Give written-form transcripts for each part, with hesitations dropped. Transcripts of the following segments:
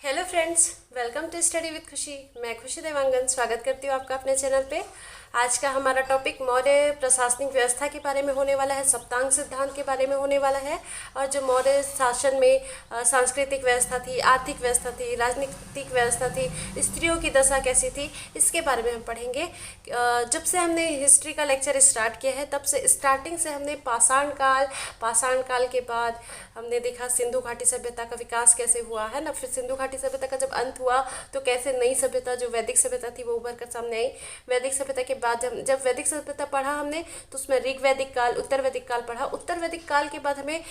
Hello friends, welcome to study with Khushi. मैं खुशी देवांगन स्वागत करती हूँ आपका अपने चैनल पे। आज का हमारा टॉपिक मौर्य प्रशासनिक व्यवस्था के बारे में होने वाला है, सप्तांग सिद्धांत के बारे में होने वाला है। और जो मौर्य शासन में सांस्कृतिक व्यवस्था थी, आर्थिक व्यवस्था थी, राजनीतिक व्यवस्था थी, स्त्रियों की दशा कैसी थी, इसके बारे में हम पढ़ेंगे। जब से हमने हिस्ट्री का लेक्चर स्टार्ट किया है तब से स्टार्टिंग से हमने पाषाण काल के बाद हमने देखा सिंधु घाटी सभ्यता का विकास कैसे हुआ है ना। फिर सिंधु घाटी सभ्यता का जब अंत हुआ तो कैसे नई सभ्यता जो वैदिक सभ्यता थी वो उभर कर सामने आई। वैदिक सभ्यता के बाद जब वैदिक सभ्यता पढ़ा हमने तो उसमें ऋग वैदिक काल, उत्तर वैदिक काल पढ़ा। उत्तर वैदिक काल के बाद हमें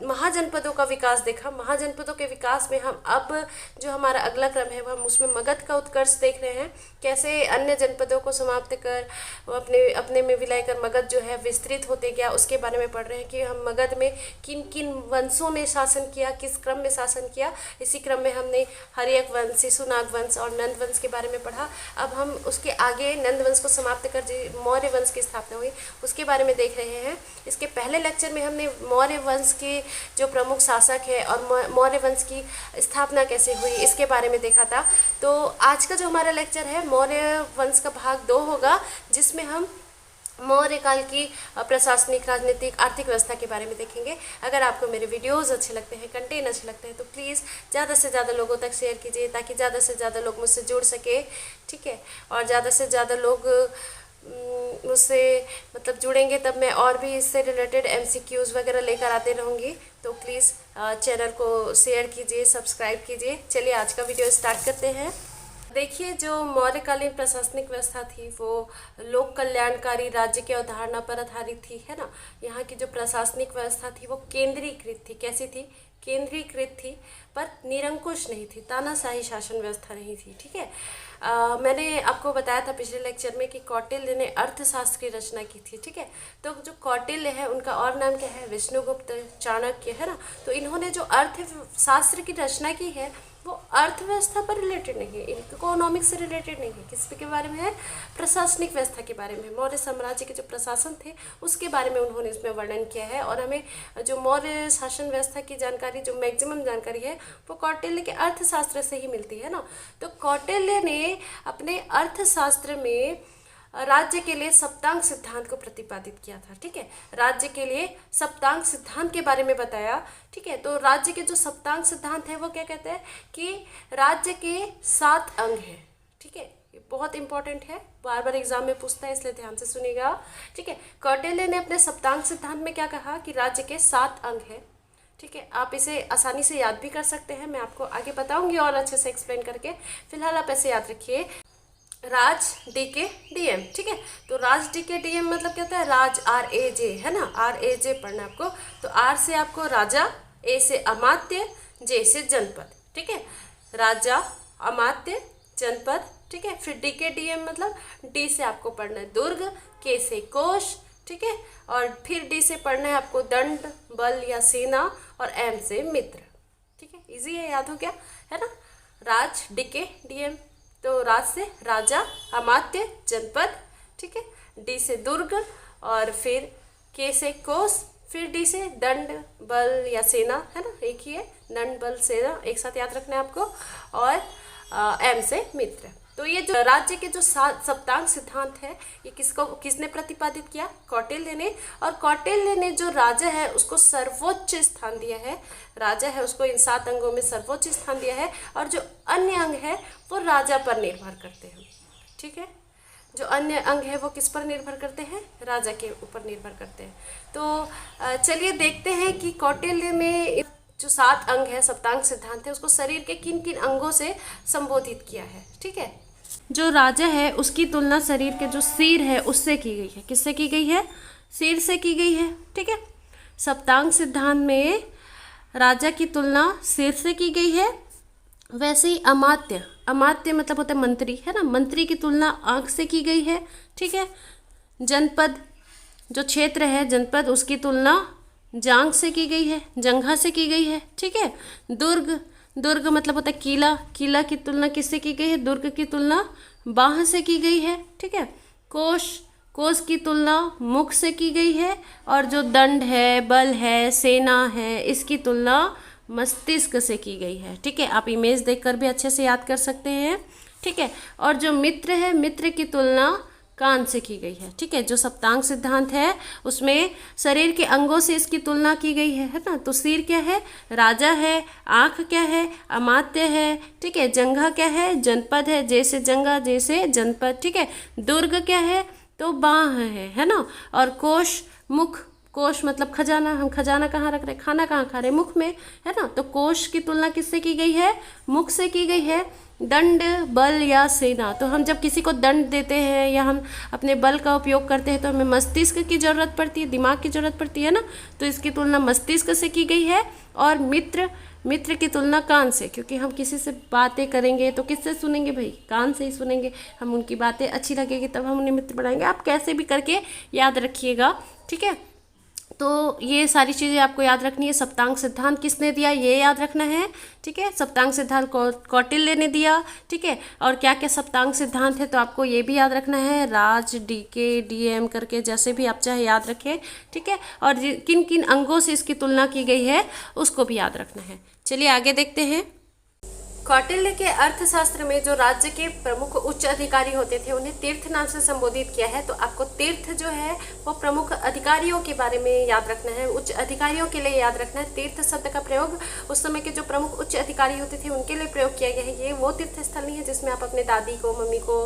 महाजनपदों का विकास देखा। महाजनपदों के विकास में हम अब जो हमारा अगला क्रम है हम उसमें मगध का उत्कर्ष देख रहे हैं। कैसे अन्य जनपदों को समाप्त कर अपने में विलय कर मगध जो है विस्तृत होते गया, उसके बारे में पढ़ रहे हैं कि हम मगध में किन किन वंशों ने शासन किया, किस क्रम में शासन किया। इसी क्रम में हमने हर्यक वंश, शिशुनाग वंश और नंद वंश के बारे में पढ़ा। अब हम उसके आगे नंद वंश को समाप्त कर मौर्य वंश की स्थापना हुई उसके बारे में देख रहे हैं। इसके पहले लेक्चर में हमने मौर्य वंश के जो प्रमुख शासक है और मौर्य वंश की स्थापना कैसे हुई इसके बारे में देखा था। तो आज का जो हमारा लेक्चर है मौर्य वंश का भाग 2 होगा, जिसमें हम मौर्य काल की प्रशासनिक, राजनीतिक, आर्थिक व्यवस्था के बारे में देखेंगे। अगर आपको मेरे वीडियोस अच्छे लगते हैं, कंटेंट अच्छे लगते हैं तो प्लीज़ ज़्यादा से ज़्यादा लोगों तक शेयर कीजिए ताकि ज़्यादा से ज़्यादा लोग मुझसे जुड़ सके, ठीक है। और ज़्यादा से ज़्यादा लोग मुझसे जुड़ेंगे तब मैं और भी इससे रिलेटेड MCQs वगैरह लेकर आते रहूँगी। तो प्लीज़ चैनल को शेयर कीजिए, सब्सक्राइब कीजिए। चलिए आज का वीडियो स्टार्ट करते हैं। देखिए, जो मौर्यकालीन प्रशासनिक व्यवस्था थी वो लोक कल्याणकारी राज्य की अवधारणा पर आधारित थी, है ना। यहाँ की जो प्रशासनिक व्यवस्था थी वो केंद्रीकृत थी। कैसी थी? केंद्रीकृत थी, पर निरंकुश नहीं थी, तानाशाही शासन व्यवस्था नहीं थी, ठीक है। मैंने आपको बताया था पिछले लेक्चर में कि कौटिल्य ने अर्थशास्त्र की रचना की थी, ठीक है। तो जो कौटिल्य है उनका और नाम क्या है? विष्णुगुप्त, चाणक्य, है ना। तो इन्होंने जो अर्थशास्त्र की रचना की है वो अर्थव्यवस्था पर रिलेटेड नहीं है, इकोनॉमिक्स से रिलेटेड नहीं है। किस के बारे में है? प्रशासनिक व्यवस्था के बारे में। मौर्य साम्राज्य के जो प्रशासन थे उसके बारे में उन्होंने इसमें वर्णन किया है। और हमें जो मौर्य शासन व्यवस्था की जानकारी, जो मैक्सिमम जानकारी है वो कौटिल्य के अर्थशास्त्र से ही मिलती है ना। तो कौटिल्य ने अपने अर्थशास्त्र में राज्य के लिए सप्तांग सिद्धांत को प्रतिपादित किया था, ठीक है। राज्य के लिए सप्तांग सिद्धांत के बारे में बताया, ठीक है। तो राज्य के जो सप्तांग सिद्धांत है वो क्या कहते हैं कि राज्य के 7 अंग हैं, ठीक है। ये बहुत इंपॉर्टेंट है, बार बार एग्जाम में पूछता है, इसलिए ध्यान से सुनिएगा, ठीक है। कौटिल्य ने अपने सप्तांग सिद्धांत में क्या कहा कि राज्य के 7 अंग हैं, ठीक है। आप इसे आसानी से याद भी कर सकते हैं, मैं आपको आगे बताऊंगी और अच्छे से एक्सप्लेन करके। फिलहाल आप ऐसे याद रखिए, राज DK DM, ठीक है। तो राज DK DM मतलब क्या होता है? राज RAJ, है ना। RAJ पढ़ना आपको। तो R से आपको राजा, A से अमात्य, J से जनपद, ठीक है। राजा, अमात्य, जनपद, ठीक है। फिर DK DM मतलब D से आपको पढ़ना है दुर्ग, K से कोश, ठीक है। और फिर D से पढ़ना है आपको दंड, बल या सेना, और M से मित्र, ठीक है। इजी है, याद हो गया, है ना। राज DK DM, तो राज से राजा, अमात्य, जनपद, ठीक है। D से दुर्ग, और फिर K से कोस, फिर D से दंड, बल या सेना, है ना, एक ही है, दंड, बल, सेना, एक साथ याद रखना है आपको। और M से मित्र। तो ये जो राज्य के जो सप्तांग सिद्धांत है ये किसने प्रतिपादित किया? कौटिल्य ने। और कौटिल्य ने जो राजा है उसको सर्वोच्च स्थान दिया है। राजा है उसको इन 7 अंगों में सर्वोच्च स्थान दिया है, और जो अन्य अंग है वो राजा पर निर्भर करते हैं, ठीक है। जो अन्य अंग है वो किस पर निर्भर करते हैं? राजा के ऊपर निर्भर करते हैं। तो चलिए देखते हैं कि कौटिल्य ने जो 7 अंग है, सप्तांग सिद्धांत है, उसको शरीर के किन किन अंगों से संबोधित किया है, ठीक है। जो राजा है उसकी तुलना शरीर के जो सिर है उससे की गई है। किससे की गई है? सिर से की गई है, ठीक है। सप्तांग सिद्धांत में राजा की तुलना सिर से की गई है। वैसे ही अमात्य, अमात्य मतलब होता है मंत्री, है ना, मंत्री की तुलना आँख से की गई है, ठीक है। जनपद, जो क्षेत्र है जनपद, उसकी तुलना जांग से की गई है, जंघा से की गई है, ठीक है। दुर्ग, दुर्ग मतलब होता है किला, किला की तुलना किससे की गई है? दुर्ग की तुलना बाह से की गई है, ठीक है। कोश, कोश की तुलना मुख से की गई है। और जो दंड है, बल है, सेना है, इसकी तुलना मस्तिष्क से की गई है। ठीक है, आप इमेज देखकर भी अच्छे से याद कर सकते हैं। ठीक है, और जो मित्र है, मित्र की तुलना कान से की गई है। ठीक है, जो सप्तांग सिद्धांत है उसमें शरीर के अंगों से इसकी तुलना की गई है ना। तो सिर क्या है, राजा है। आँख क्या है, अमात्य है। ठीक है, जंघा क्या है, जनपद है, जैसे जंगा जैसे जनपद। ठीक है, दुर्ग क्या है, तो बाह है ना। और कोश, मुख, कोश मतलब खजाना, हम खजाना कहाँ रख रहे, खाना कहाँ खा रहे, मुख में, है ना। तो कोश की तुलना किससे की गई है, मुख से की गई है। दंड, बल या सेना, तो हम जब किसी को दंड देते हैं या हम अपने बल का उपयोग करते हैं तो हमें मस्तिष्क की ज़रूरत पड़ती है, दिमाग की ज़रूरत पड़ती है ना। तो इसकी तुलना मस्तिष्क से की गई है। और मित्र, मित्र की तुलना कान से, क्योंकि हम किसी से बातें करेंगे तो किससे सुनेंगे भाई, कान से ही सुनेंगे। हम उनकी बातें अच्छी लगेगी तब हम उन्हें मित्र बनाएंगे। आप कैसे भी करके याद रखिएगा। ठीक है, तो ये सारी चीज़ें आपको याद रखनी है। सप्तांग सिद्धांत किसने दिया, ये याद रखना है। ठीक है, सप्तांग सिद्धांत कौटिल्य ने दिया। ठीक है, और क्या क्या सप्तांग सिद्धांत है तो आपको ये भी याद रखना है। राज, डीके, डीएम करके जैसे भी आप चाहे याद रखें। ठीक है, और किन किन अंगों से इसकी तुलना की गई है उसको भी याद रखना है। चलिए आगे देखते हैं। कौटिल्य के अर्थशास्त्र में जो राज्य के प्रमुख उच्च अधिकारी होते थे उन्हें तीर्थ नाम से संबोधित किया है। तो आपको तीर्थ जो है वो प्रमुख अधिकारियों के बारे में याद रखना है, उच्च अधिकारियों के लिए याद रखना है। तीर्थ शब्द का प्रयोग उस समय के जो प्रमुख उच्च अधिकारी होते थे उनके लिए प्रयोग किया गया है। ये वो तीर्थ स्थल नहीं है जिसमें आप अपने दादी को, मम्मी को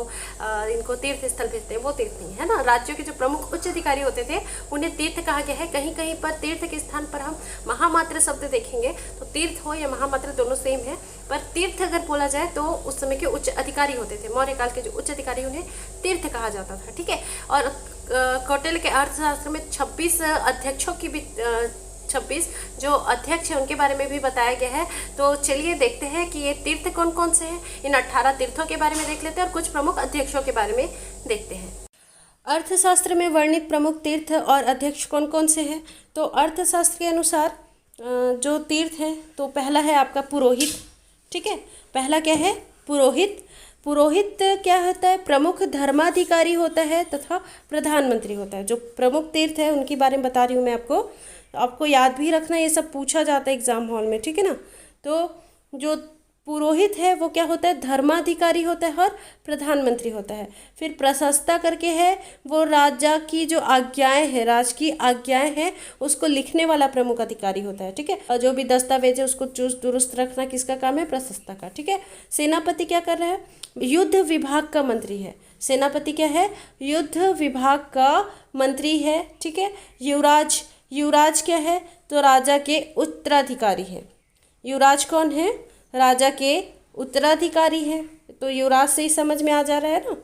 इनको तीर्थ स्थल भेजते हैं, वो तीर्थ नहीं है ना। राज्यों के जो प्रमुख उच्च अधिकारी होते थे उन्हें तीर्थ कहा गया है। कहीं कहीं पर तीर्थ के स्थान पर हम महामात्र शब्द देखेंगे, तो तीर्थ हो या महामात्र दोनों सेम है, पर तीर्थ अगर बोला जाए तो उस समय के उच्च अधिकारी होते थे, मौर्य काल के जो उच्च अधिकारी उन्हें तीर्थ कहा जाता था। ठीक है, और कौटिल्य के अर्थशास्त्र में 26 अध्यक्षों की भी 26 जो अध्यक्ष हैं उनके बारे में भी बताया गया है। तो चलिए देखते हैं कि ये तीर्थ कौन कौन से हैं। इन 18 तीर्थों के बारे में देख लेते हैं और कुछ प्रमुख अध्यक्षों के बारे में देखते हैं। अर्थशास्त्र में वर्णित प्रमुख तीर्थ और अध्यक्ष कौन कौन से हैं। तो अर्थशास्त्र के अनुसार जो तीर्थ है तो पहला है आपका पुरोहित। ठीक है, पहला क्या है, पुरोहित। पुरोहित क्या होता है, प्रमुख धर्माधिकारी होता है तथा प्रधानमंत्री होता है। जो प्रमुख तीर्थ है उनके बारे में बता रही हूँ मैं आपको याद भी रखना, ये सब पूछा जाता है एग्जाम हॉल में। ठीक है ना, तो जो पुरोहित है वो क्या होता है, धर्माधिकारी होता है और प्रधानमंत्री होता है। फिर प्रशस्ता करके है, वो राजा की जो आज्ञाएं हैं, राज की आज्ञाएं हैं उसको लिखने वाला प्रमुख अधिकारी होता है। ठीक है, और जो भी दस्तावेज है उसको चुस्त दुरुस्त रखना किसका काम है, प्रशस्ता का। ठीक है, सेनापति क्या कर रहा है, युद्ध विभाग का मंत्री है। सेनापति क्या है, युद्ध विभाग का मंत्री है। ठीक है, युवराज, युवराज क्या है, तो राजा के उत्तराधिकारी है। युवराज कौन है, राजा के उत्तराधिकारी है। तो युवराज से ही समझ में आ जा रहा है ना।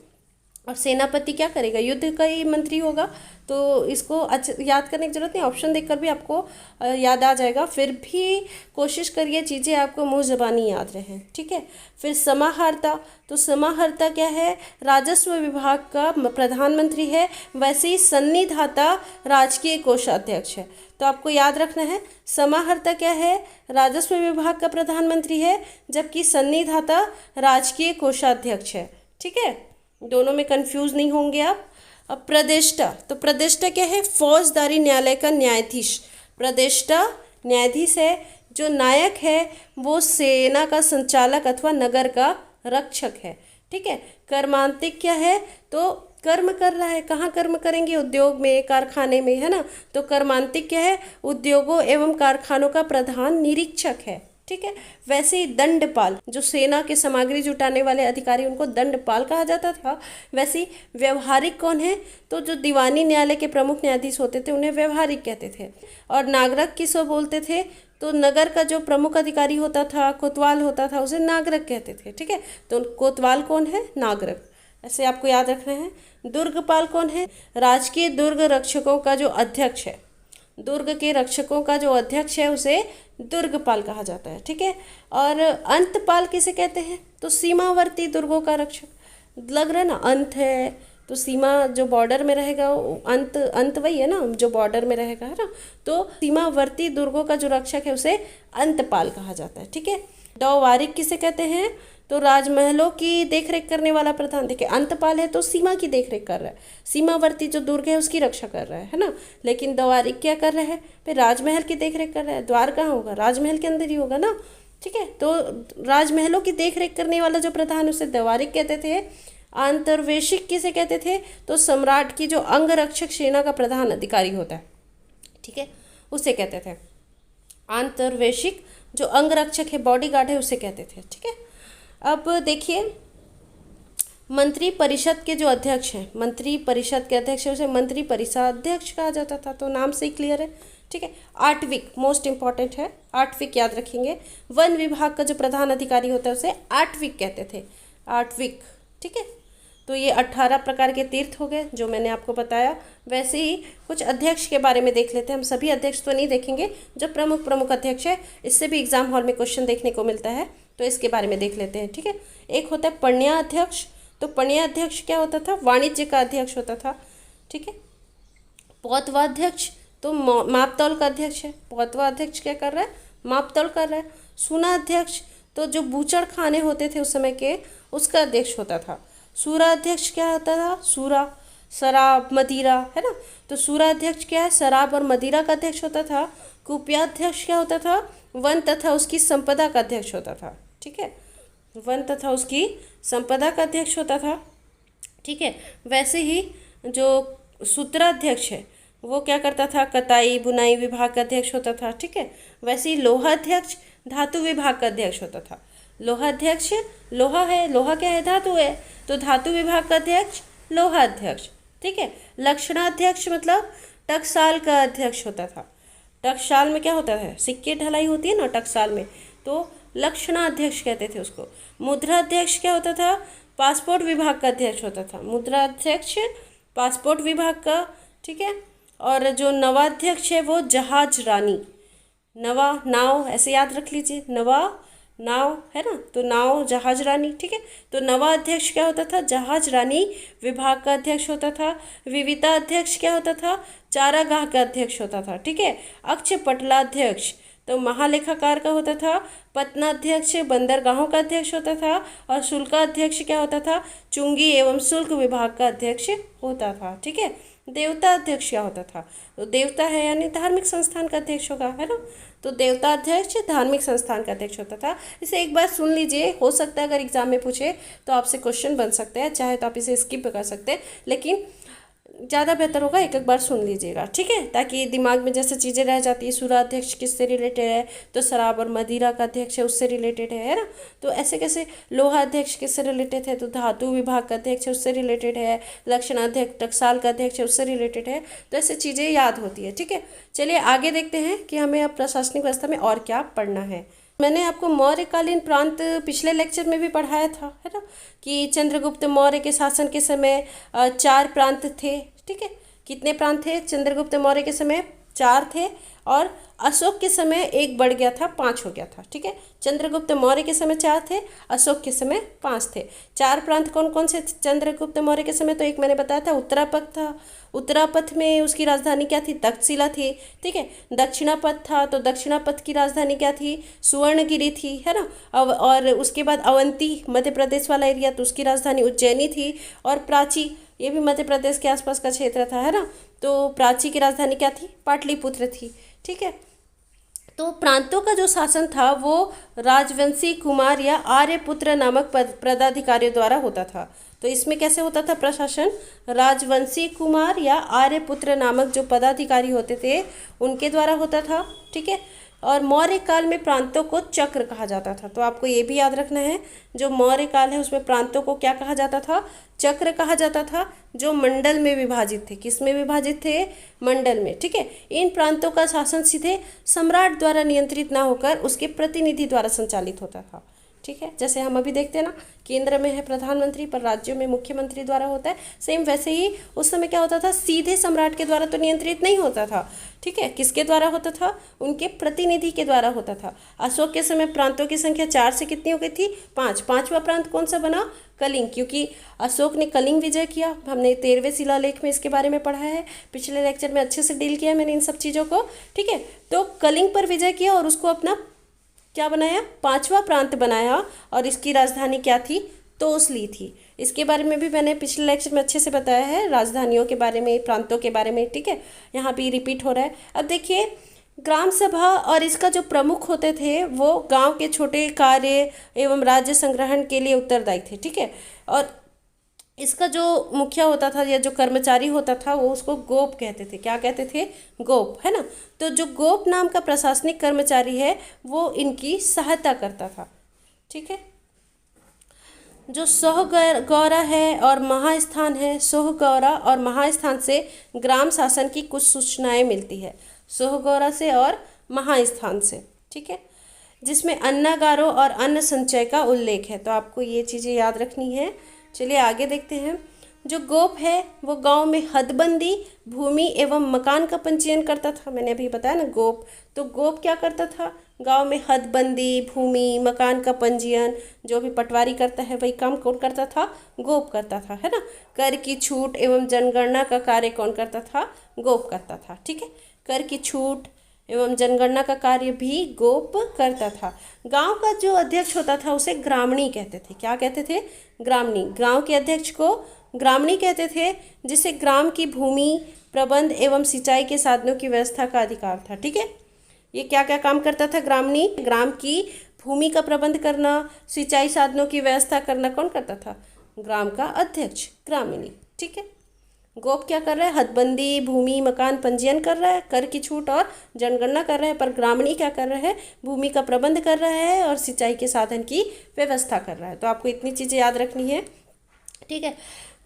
और सेनापति क्या करेगा, युद्ध का ही मंत्री होगा। तो इसको याद करने की जरूरत नहीं, ऑप्शन देखकर भी आपको याद आ जाएगा। फिर भी कोशिश करिए चीज़ें आपको मुँह ज़बानी याद रहें। ठीक है, फिर समाहर्ता, तो समाहर्ता क्या है, राजस्व विभाग का प्रधानमंत्री है। वैसे ही सन्निधाता राजकीय कोषाध्यक्ष है। तो आपको याद रखना है, समाहर्ता क्या है, राजस्व विभाग का प्रधानमंत्री है, जबकि सन्निधाता राजकीय कोषाध्यक्ष है। ठीक है, दोनों में कंफ्यूज नहीं होंगे आप। अब प्रदेष्टा, तो प्रदेष्टा क्या है, फौजदारी न्यायालय का न्यायाधीश। प्रदेष्टा न्यायाधीश है। जो नायक है वो सेना का संचालक अथवा नगर का रक्षक है। ठीक है, कर्मांतिक क्या है, तो कर्म कर रहा है, कहाँ कर्म करेंगे, उद्योग में, कारखाने में, है ना। तो कर्मांतिक क्या है, उद्योगों एवं कारखानों का प्रधान निरीक्षक है। ठीक है, वैसे ही दंडपाल, जो सेना के सामग्री जुटाने वाले अधिकारी उनको दंडपाल कहा जाता था। वैसे ही व्यवहारिक कौन है, तो जो दीवानी न्यायालय के प्रमुख न्यायाधीश होते थे उन्हें व्यवहारिक कहते थे। और नागरक किसको बोलते थे, तो नगर का जो प्रमुख अधिकारी होता था, कोतवाल होता था, उसे नागरक कहते थे। ठीक है, तो कोतवाल कौन है, नागरक। ऐसे आपको याद रखना है। दुर्गपाल कौन है, राजकीय दुर्ग रक्षकों का जो अध्यक्ष है। दुर्ग के रक्षकों का जो अध्यक्ष है उसे दुर्गपाल कहा जाता है। ठीक है, और अंतपाल किसे कहते हैं, तो सीमावर्ती दुर्गों का रक्षक। लग रहा है ना, अंत है तो सीमा जो बॉर्डर में रहेगा, अंत, अंत वही है ना जो बॉर्डर में रहेगा, है ना। तो सीमावर्ती दुर्गों का जो रक्षक है उसे अंतपाल कहा जाता है। ठीक है, डौवारिक किसे कहते हैं, तो राजमहलों की देखरेख करने वाला प्रधान, देखिए अंतपाल है तो सीमा की देखरेख कर रहा है, सीमावर्ती जो दुर्ग है उसकी रक्षा कर रहा है ना। लेकिन द्वारिक क्या कर रहा है, फिर राजमहल की देखरेख कर रहा है। द्वार कहाँ होगा, राजमहल के अंदर ही होगा ना, ठीक है। तो राजमहलों की देखरेख करने वाला जो प्रधान उसे द्वारिक कहते थे। अंतर्वेशिक किसे कहते थे, तो सम्राट की जो अंगरक्षक सेना का प्रधान अधिकारी होता है, ठीक है, उसे कहते थे अंतर्वेशिक। जो अंगरक्षक है, बॉडीगार्ड है, उसे कहते थे, ठीक है। अब देखिए मंत्री परिषद के जो अध्यक्ष हैं, मंत्री परिषद के अध्यक्ष है, उसे मंत्री परिषदाध्यक्ष कहा जाता था, तो नाम से ही क्लियर है, ठीक है। आठविक मोस्ट इंपॉर्टेंट है, आठविक याद रखेंगे। वन विभाग का जो प्रधान अधिकारी होता है उसे आठविक कहते थे, आठविक, ठीक है। तो ये 18 प्रकार के तीर्थ हो गए जो मैंने आपको बताया। वैसे ही कुछ अध्यक्ष के बारे में देख लेते हैं हम, सभी अध्यक्ष तो नहीं देखेंगे, जो प्रमुख प्रमुख अध्यक्ष है, इससे भी एग्जाम हॉल में क्वेश्चन देखने को मिलता है, तो इसके बारे में देख लेते हैं, ठीक है। एक होता है पण्याध्यक्ष, तो पण्याध्यक्ष क्या होता था, वाणिज्य का अध्यक्ष होता था, ठीक है। पौतवाध्यक्ष तो मापतौल का अध्यक्ष है, पौतवाध्यक्ष क्या कर रहा है, मापतौल कर रहा है। सूनाध्यक्ष तो जो बूचड़ खाने होते थे उस समय के, उसका अध्यक्ष होता था। सूराध्यक्ष क्या होता था, सूरा शराब मदिरा, है ना, तो सूराध्यक्ष क्या है, शराब और मदिरा का अध्यक्ष होता था। कुप्याध्यक्ष क्या होता था, वन तथा उसकी संपदा का अध्यक्ष होता था, ठीक है, वन तथा उसकी संपदा का अध्यक्ष होता था, ठीक है। वैसे ही जो सूत्राध्यक्ष है वो क्या करता था, कताई बुनाई विभाग का अध्यक्ष होता था, ठीक है। वैसे ही लोहाध्यक्ष धातु विभाग का अध्यक्ष होता था। लोहाध्यक्ष, लोहा है, लोहा क्या है, धातु है, तो धातु विभाग का अध्यक्ष लोहाध्यक्ष, ठीक है। लक्षणाध्यक्ष मतलब टकसाल का अध्यक्ष होता था। टकसाल में क्या होता है, सिक्के ढलाई होती है ना टकसाल में, तो लक्षणाध्यक्ष कहते थे उसको। मुद्राध्यक्ष क्या होता था, पासपोर्ट विभाग का अध्यक्ष होता था, मुद्राध्यक्ष पासपोर्ट विभाग का, ठीक है। और जो नवाध्यक्ष है वो जहाज रानी, नवा नाव ऐसे याद रख लीजिए, नवा नाव है ना, तो नाव जहाज रानी, ठीक है। तो नवा अध्यक्ष क्या होता था, जहाज रानी विभाग का अध्यक्ष होता था। विविता अध्यक्ष क्या होता था, चारागाह का अध्यक्ष होता था, ठीक है। अक्ष पटलाध्यक्ष तो महालेखाकार का होता था। पत्नाध्यक्ष बंदरगाहों का अध्यक्ष होता था। और शुल्काध्यक्ष क्या होता था, चुंगी एवं शुल्क विभाग का अध्यक्ष होता था, ठीक है। देवता अध्यक्ष क्या होता था, तो देवता है यानी धार्मिक संस्थान का अध्यक्ष होगा, है ना, तो देवता अध्यक्ष धार्मिक संस्थान का अध्यक्ष होता था। इसे एक बार सुन लीजिए, हो सकता है अगर एग्जाम में पूछे तो आपसे क्वेश्चन बन सकते हैं, चाहे तो आप इसे स्किप कर सकते हैं, लेकिन ज़्यादा बेहतर होगा एक एक बार सुन लीजिएगा, ठीक है, ताकि दिमाग में जैसे चीज़ें रह जाती है। सूराध्यक्ष किससे रिलेटेड है, तो शराब और मदिरा का अध्यक्ष है, उससे रिलेटेड है ना, तो ऐसे कैसे। लोहाध्यक्ष किससे रिलेटेड है, तो धातु विभाग का अध्यक्ष है, उससे रिलेटेड है। लक्षणाध्यक्ष टकसाल का अध्यक्ष है, उससे रिलेटेड है, तो ऐसे चीज़ें याद होती है, ठीक है। चलिए आगे देखते हैं कि हमें अब प्रशासनिक व्यवस्था में और क्या पढ़ना है। मैंने आपको मौर्यकालीन प्रांत पिछले लेक्चर में भी पढ़ाया था, है ना, कि चंद्रगुप्त मौर्य के शासन के समय 4 प्रांत थे, ठीक है। कितने प्रांत थे चंद्रगुप्त मौर्य के समय, 4 थे, और अशोक के समय 1 बढ़ गया था, 5 हो गया था, ठीक है। चंद्रगुप्त मौर्य के समय 4 थे, अशोक के समय 5 थे। 4 प्रांत कौन कौन से चंद्रगुप्त मौर्य के समय, तो एक मैंने बताया था उत्तरापथ था, उत्तरापथ में उसकी राजधानी क्या थी, तक्षशिला थी, ठीक है। दक्षिणापथ था, तो दक्षिणापथ की राजधानी क्या थी, सुवर्णगिरी थी, है ना। और उसके बाद अवंती मध्य प्रदेश वाला एरिया, तो उसकी राजधानी उज्जैनी थी। और प्राची, ये भी मध्य प्रदेश के आसपास का क्षेत्र था, है ना, तो प्राची की राजधानी क्या थी, पाटलिपुत्र थी, ठीक है। तो प्रांतों का जो शासन था वो राजवंशी कुमार या आर्यपुत्र नामक पदाधिकारियों द्वारा होता था। तो इसमें कैसे होता था प्रशासन, राजवंशी कुमार या आर्यपुत्र नामक जो पदाधिकारी होते थे उनके द्वारा होता था, ठीक है। और मौर्य काल में प्रांतों को चक्र कहा जाता था, तो आपको ये भी याद रखना है, जो मौर्य काल है उसमें प्रांतों को क्या कहा जाता था, चक्र कहा जाता था, जो मंडल में विभाजित थे। किस में विभाजित थे, मंडल में, ठीक है। इन प्रांतों का शासन सीधे सम्राट द्वारा नियंत्रित ना होकर उसके प्रतिनिधि द्वारा संचालित होता था, ठीक है। जैसे हम अभी देखते हैं ना, केंद्र में है प्रधानमंत्री पर राज्यों में मुख्यमंत्री द्वारा होता है, सेम वैसे ही उस समय क्या होता था, सीधे सम्राट के द्वारा तो नियंत्रित नहीं होता था, ठीक है। किसके द्वारा होता था, उनके प्रतिनिधि के द्वारा होता था। अशोक के समय प्रांतों की संख्या 4 से कितनी हो गई थी, 5। 5वां प्रांत कौन सा बना, कलिंग, क्योंकि अशोक ने कलिंग विजय किया। हमने 13वें शिलालेख में इसके बारे में पढ़ा है, पिछले लेक्चर में अच्छे से डील किया मैंने इन सब चीज़ों को, ठीक है। तो कलिंग पर विजय किया और उसको अपना क्या बनाया, पांचवा प्रांत बनाया और इसकी राजधानी क्या थी, तोसली थी। इसके बारे में भी मैंने पिछले लेक्चर में अच्छे से बताया है, राजधानियों के बारे में, प्रांतों के बारे में, ठीक है। यहाँ भी रिपीट हो रहा है। अब देखिए, ग्राम सभा और इसका जो प्रमुख होते थे वो गांव के छोटे कार्य एवं राज्य संग्रहण के लिए उत्तरदायी थे, ठीक है। और इसका जो मुखिया होता था या जो कर्मचारी होता था वो उसको गोप कहते थे। क्या कहते थे, गोप, है ना। तो जो गोप नाम का प्रशासनिक कर्मचारी है वो इनकी सहायता करता था, ठीक है। जो सोहगौरा है और महास्थान है, सोहगौरा और महास्थान से ग्राम शासन की कुछ सूचनाएं मिलती है, सोहगौरा से और महास्थान से, ठीक है, जिसमें अन्नागारों और अन्न संचय का उल्लेख है। तो आपको ये चीज़ें याद रखनी है। चलिए आगे देखते हैं। जो गोप है वो गांव में हदबंदी, भूमि एवं मकान का पंजीयन करता था। मैंने अभी बताया ना गोप, तो गोप क्या करता था, गांव में हदबंदी, भूमि, मकान का पंजीयन, जो भी पटवारी करता है वही काम कौन करता था, गोप करता था, है ना। कर की छूट एवं जनगणना का कार्य कौन करता था, गोप करता था, ठीक है। कर की छूट एवं जनगणना का कार्य भी गोप करता था। गांव का जो अध्यक्ष होता था उसे ग्रामणी कहते थे। क्या कहते थे, ग्रामणी। गांव के अध्यक्ष को ग्रामणी कहते थे, जिसे ग्राम की भूमि प्रबंध एवं सिंचाई के साधनों की व्यवस्था का अधिकार था, ठीक है। ये क्या क्या काम करता था ग्रामणी, ग्राम की भूमि का प्रबंध करना, सिंचाई साधनों की व्यवस्था करना कौन करता था, ग्राम का अध्यक्ष, ग्रामीणी, ठीक है। गोप क्या कर रहा है, हदबंदी, भूमि, मकान पंजीयन कर रहा है, कर की छूट और जनगणना कर रहा है, पर ग्रामीणी क्या कर रहा है, भूमि का प्रबंध कर रहा है और सिंचाई के साधन की व्यवस्था कर रहा है। तो आपको इतनी चीज़ें याद रखनी है, ठीक है।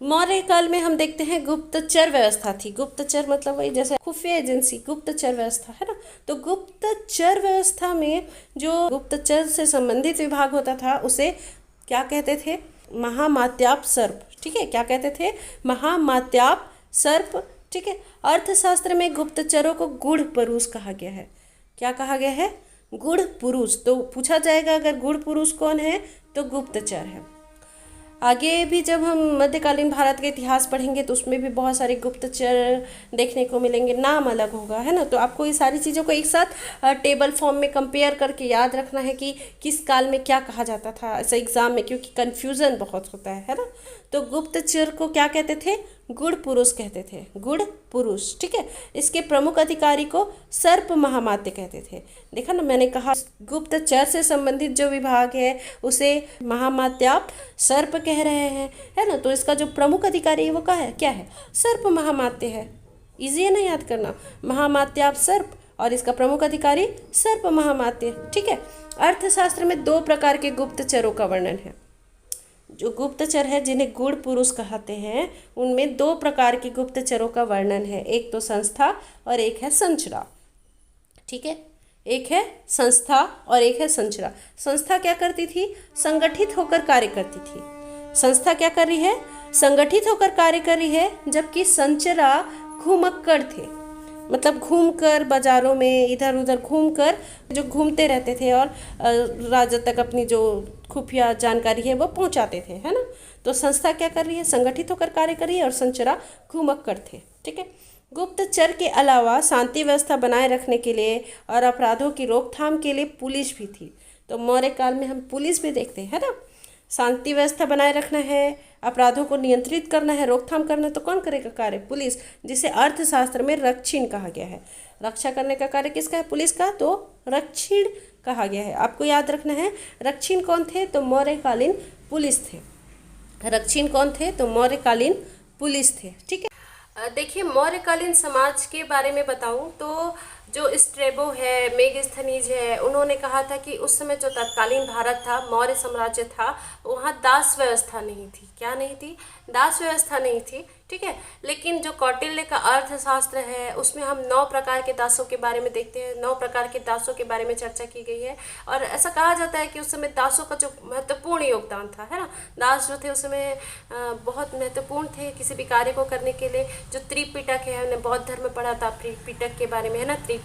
मौर्य काल में हम देखते हैं गुप्तचर व्यवस्था थी। गुप्तचर मतलब वही जैसे खुफिया एजेंसी, गुप्तचर व्यवस्था, है ना। तो गुप्तचर व्यवस्था में जो गुप्तचर से संबंधित विभाग होता था उसे क्या कहते थे, महामात्याप सर्प, ठीक है। क्या कहते थे, महामात्याप सर्प, ठीक है। अर्थशास्त्र में गुप्तचरों को गुढ़ पुरुष कहा गया है। क्या कहा गया है, गुढ़ पुरुष। तो पूछा जाएगा अगर गुढ़ पुरुष कौन है तो गुप्तचर है। आगे भी जब हम मध्यकालीन भारत का इतिहास पढ़ेंगे तो उसमें भी बहुत सारे गुप्तचर देखने को मिलेंगे, नाम अलग होगा, है ना। तो आपको ये सारी चीज़ों को एक साथ टेबल फॉर्म में कंपेयर करके याद रखना है कि किस काल में क्या कहा जाता था ऐसे एग्जाम में, क्योंकि कन्फ्यूज़न बहुत होता है ना। तो गुप्तचर को क्या कहते थे, गुढ़ पुरुष कहते थे, गुढ़ पुरुष, ठीक है। इसके प्रमुख अधिकारी को सर्प महामात्य कहते थे। देखा ना, मैंने कहा गुप्तचर से संबंधित जो विभाग है उसे महामात्याप सर्प कह रहे हैं, है ना। तो इसका जो प्रमुख अधिकारी है वो क्या है, सर्प महामात्य है। इजी है ना याद करना, महामात्याप सर्प और इसका प्रमुख अधिकारी सर्प महामात्य, ठीक है। अर्थशास्त्र में दो प्रकार के गुप्तचरों का वर्णन है। जो गुप्तचर है जिन्हें गुढ़ पुरुष कहते हैं उनमें दो प्रकार के गुप्तचरों का वर्णन है, एक तो संस्था और एक है संचरा, ठीक है। एक है संस्था और एक है संचरा। संस्था क्या करती थी, संगठित होकर कार्य करती थी। संस्था क्या कर रही है, संगठित होकर कार्य कर रही है, जबकि संचरा घुमक्कड़ थे, मतलब घूमकर बाजारों में इधर उधर घूमकर जो घूमते रहते थे और राजा तक अपनी जो खुफिया जानकारी है वो पहुंचाते थे, है ना। तो संस्था क्या कर रही है, संगठित होकर कार्य कर रही है और संचरा घुमक्कड़ थे, ठीक है। गुप्तचर के अलावा शांति व्यवस्था बनाए रखने के लिए और अपराधों की रोकथाम के लिए पुलिस भी थी। तो मौर्य काल में हम पुलिस भी देखते हैं ना, शांति व्यवस्था बनाए रखना है, अपराधों को नियंत्रित करना है, रोकथाम करना है, तो कौन करेगा कार्य, पुलिस, जिसे अर्थशास्त्र में रक्षीण कहा गया है। रक्षा करने का कार्य किसका है, पुलिस का, तो रक्षीण कहा गया है। आपको याद रखना है रक्षीण कौन थे, तो मौर्यकालीन पुलिस थे। रक्षीण कौन थे, तो मौर्यकालीन पुलिस थे, ठीक है। देखिए मौर्यकालीन समाज के बारे में बताऊं तो जो स्ट्रेबो है, मेगस्थनीज है, उन्होंने कहा था कि उस समय जो तत्कालीन भारत था, मौर्य साम्राज्य था, वहाँ दास व्यवस्था नहीं थी। क्या नहीं थी, दास व्यवस्था नहीं थी, ठीक है। लेकिन जो कौटिल्य का अर्थशास्त्र है उसमें हम 9 प्रकार के दासों के बारे में देखते हैं, 9 प्रकार के दासों के बारे में चर्चा की गई है। और ऐसा कहा जाता है कि उस समय दासों का जो महत्वपूर्ण योगदान था, है ना, दास जो थे उस समय बहुत महत्वपूर्ण थे किसी भी कार्य को करने के लिए। जो त्रिपिटक है, हमने बौद्ध धर्म में पढ़ा था त्रिपिटक के बारे में, है ना। त्रिपिटक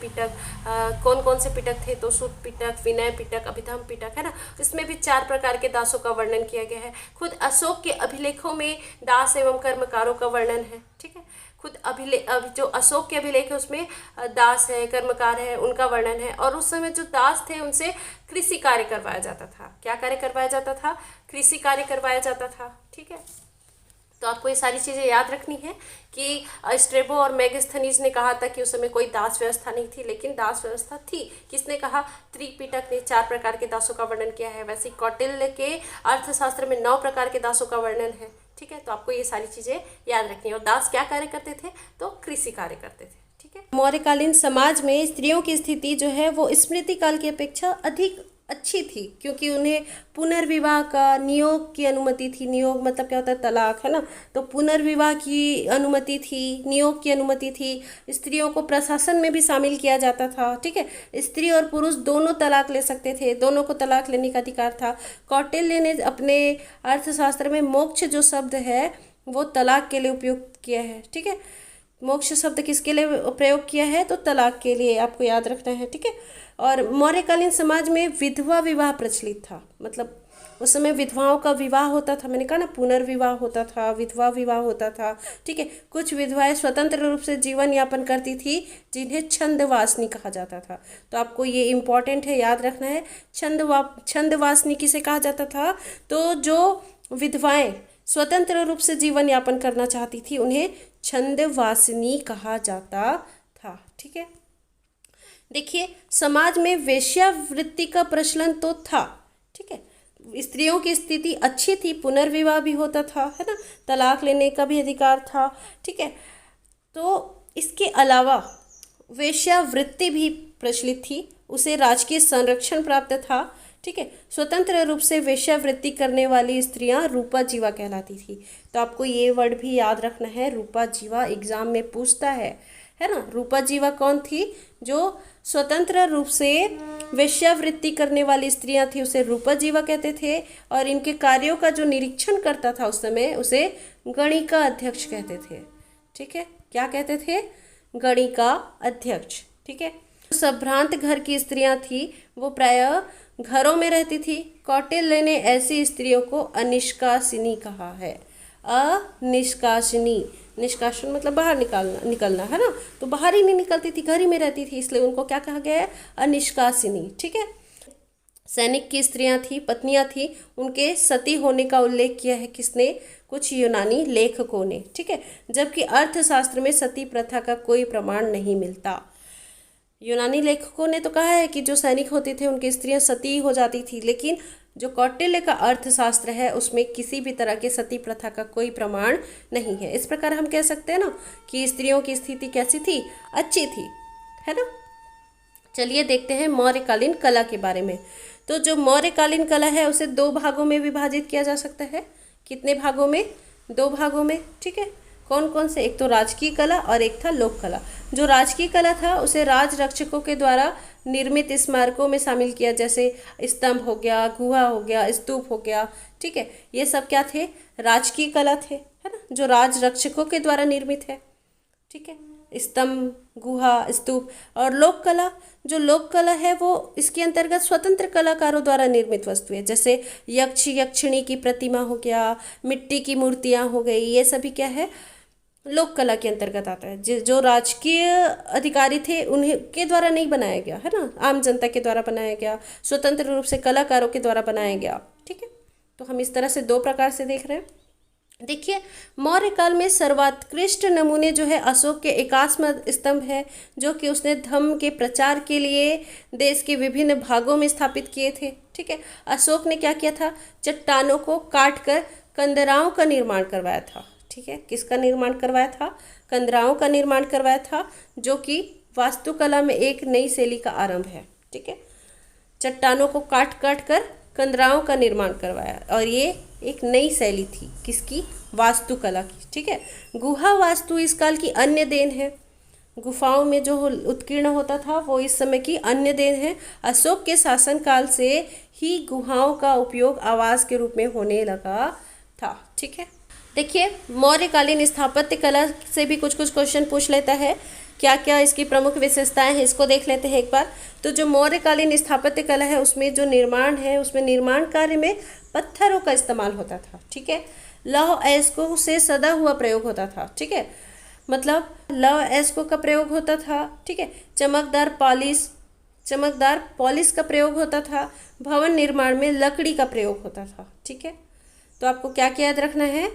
कौन कौन से पिटक थे, तो सूत पिटक, विनय पिटक, अभिधम पिटक, है ना। इसमें भी 4 प्रकार के दासों का वर्णन किया गया है। खुद अशोक के अभिलेखों में दास एवं कर्मकारों का वर्णन है, ठीक है। खुद जो अशोक के अभिलेख है उसमें दास है, कर्मकार है, उनका वर्णन है। और उस समय जो दास थे उनसे कृषि कार्य करवाया जाता था। क्या कार्य करवाया जाता था? कृषि कार्य करवाया जाता था। ठीक है, तो आपको ये सारी चीज़ें याद रखनी है कि स्ट्रेबो और मेगास्थनीज ने कहा था कि उस समय कोई दास व्यवस्था नहीं थी, लेकिन दास व्यवस्था थी। किसने कहा? त्रिपिटक ने 4 प्रकार के दासों का वर्णन किया है। वैसे कौटिल्य के अर्थशास्त्र में 9 प्रकार के दासों का वर्णन है। ठीक है, तो आपको ये सारी चीज़ें याद रखनी है। और दास क्या कार्य करते थे? तो कृषि कार्य करते थे। ठीक है, मौर्यकालीन समाज में स्त्रियों की स्थिति जो है वो स्मृति काल की अपेक्षा अधिक अच्छी थी, क्योंकि उन्हें पुनर्विवाह का नियोग की अनुमति थी। नियोग मतलब क्या होता है? तलाक, है ना। तो पुनर्विवाह की अनुमति थी, नियोग की अनुमति थी। स्त्रियों को प्रशासन में भी शामिल किया जाता था। ठीक है, स्त्री और पुरुष दोनों तलाक ले सकते थे, दोनों को तलाक लेने का अधिकार था। कौटिल्य ने अपने अर्थशास्त्र में मोक्ष जो शब्द है वो तलाक के लिए उपयोग किया है। ठीक है, मोक्ष शब्द किसके लिए प्रयोग किया है? तो तलाक के लिए, आपको याद रखना है। ठीक है, और मौर्यकालीन समाज में विधवा विवाह प्रचलित था। मतलब उस समय विधवाओं का विवाह होता था। मैंने कहा ना, पुनर्विवाह होता था, विधवा विवाह होता था। ठीक है, कुछ विधवाएं स्वतंत्र रूप से जीवन यापन करती थी, जिन्हें छंदवासनी कहा जाता था। तो आपको ये इम्पॉर्टेंट है, याद रखना है। छंदवासनी किसे कहा जाता था? तो जो विधवाएं स्वतंत्र रूप से जीवन यापन करना चाहती थी उन्हें छंदवासिनी कहा जाता था। ठीक है, देखिए समाज में वेश्यावृत्ति का प्रचलन तो था। ठीक है, स्त्रियों की स्थिति अच्छी थी, पुनर्विवाह भी होता था, है ना, तलाक लेने का भी अधिकार था। ठीक है, तो इसके अलावा वेश्यावृत्ति भी प्रचलित थी, उसे राजकीय संरक्षण प्राप्त था। ठीक है, स्वतंत्र रूप से वेश्यावृत्ति करने वाली स्त्रियां रूपा जीवा कहलाती थी। तो आपको ये वर्ड भी याद रखना है, रूपा जीवा एग्जाम में पूछता है ना। रूपा जीवा कौन थी? जो स्वतंत्र रूप से वेश्यावृत्ति करने वाली स्त्रियां थी उसे रूपा जीवा कहते थे। और इनके कार्यों का जो निरीक्षण करता था उस समय उसे गणिका अध्यक्ष कहते थे। ठीक है, क्या कहते थे? गणिका अध्यक्ष। ठीक है, संभ्रांत घर की स्त्रियां थी वो प्रायः घरों में रहती थी। कौटिल्य ने ऐसी स्त्रियों को अनिष्कासिनी कहा है। अनिष्कासिनी, निष्कासन मतलब बाहर निकलना, है ना। तो बाहर ही नहीं निकलती थी, घर ही में रहती थी, इसलिए उनको क्या कहा गया है? अनिष्कासिनी। ठीक है, सैनिक की स्त्रियां थी, पत्नियां थी, उनके सती होने का उल्लेख किया है किसने? कुछ यूनानी लेखकों ने। ठीक है, जबकि अर्थशास्त्र में सती प्रथा का कोई प्रमाण नहीं मिलता। यूनानी लेखकों ने तो कहा है कि जो सैनिक होते थे उनकी स्त्रियां सती हो जाती थी, लेकिन जो कौटिल्य का अर्थशास्त्र है उसमें किसी भी तरह के सती प्रथा का कोई प्रमाण नहीं है। इस प्रकार हम कह सकते हैं ना कि स्त्रियों की स्थिति कैसी थी? अच्छी थी, है ना। चलिए देखते हैं मौर्यकालीन कला के बारे में। तो जो मौर्यकालीन कला है उसे 2 भागों में विभाजित किया जा सकता है। कितने भागों में? 2 भागों में। ठीक है, कौन कौन से? एक तो राजकीय कला और एक था लोक कला। जो राजकीय कला था उसे राज रक्षकों के द्वारा निर्मित स्मारकों में शामिल किया, जैसे स्तंभ हो गया, गुहा हो गया, स्तूप हो गया। ठीक है, ये सब क्या थे? राजकीय कला थे, है ना, जो राज रक्षकों के द्वारा निर्मित है। ठीक है, स्तंभ, गुहा, स्तूप। और लोक कला, जो लोक कला है वो इसके अंतर्गत स्वतंत्र कलाकारों द्वारा निर्मित वस्तु है, जैसे यक्ष यक्षिणी की प्रतिमा हो गया, मिट्टी की मूर्तियाँ हो गई, ये सभी क्या है? लोक कला के अंतर्गत आता है। जो राजकीय अधिकारी थे उन्हें के द्वारा नहीं बनाया गया, है ना, आम जनता के द्वारा बनाया गया, स्वतंत्र रूप से कलाकारों के द्वारा बनाया गया। ठीक है, तो हम इस तरह से 2 प्रकार से देख रहे हैं। देखिए, मौर्य काल में सर्वोत्कृष्ट नमूने जो है अशोक के एकाश्म स्तंभ है, जो कि उसने धम्म के प्रचार के लिए देश के विभिन्न भागों में स्थापित किए थे। ठीक है, अशोक ने क्या किया था? चट्टानों को काट कर कंदराओं का निर्माण करवाया था। ठीक है, किसका निर्माण करवाया था? कंदराओं का निर्माण करवाया था, जो कि वास्तुकला में एक नई शैली का आरंभ है। ठीक है, चट्टानों को काट काट कर कंदराओं का निर्माण करवाया, और ये एक नई शैली थी किसकी? वास्तुकला की। ठीक है, गुहा वास्तु इस काल की अन्य देन है। गुफाओं में जो उत्कीर्ण होता था वो इस समय की अन्य देन है। अशोक के शासन काल से ही गुहाओं का उपयोग आवास के रूप में होने लगा था। ठीक है, देखिए मौर्यकालीन स्थापत्य कला से भी कुछ कुछ क्वेश्चन पूछ लेता है। क्या क्या इसकी प्रमुख विशेषताएं हैं इसको देख लेते हैं एक बार। तो जो मौर्यकालीन स्थापत्य कला है उसमें जो निर्माण है उसमें निर्माण कार्य में पत्थरों का इस्तेमाल होता था। ठीक है, लौह अयस्कों से सदा हुआ प्रयोग होता था। ठीक है, मतलब ल एस को का प्रयोग होता था। ठीक है, चमकदार पॉलिश का प्रयोग होता था। भवन निर्माण में लकड़ी का प्रयोग होता था। ठीक है, तो आपको क्या क्या याद रखना है,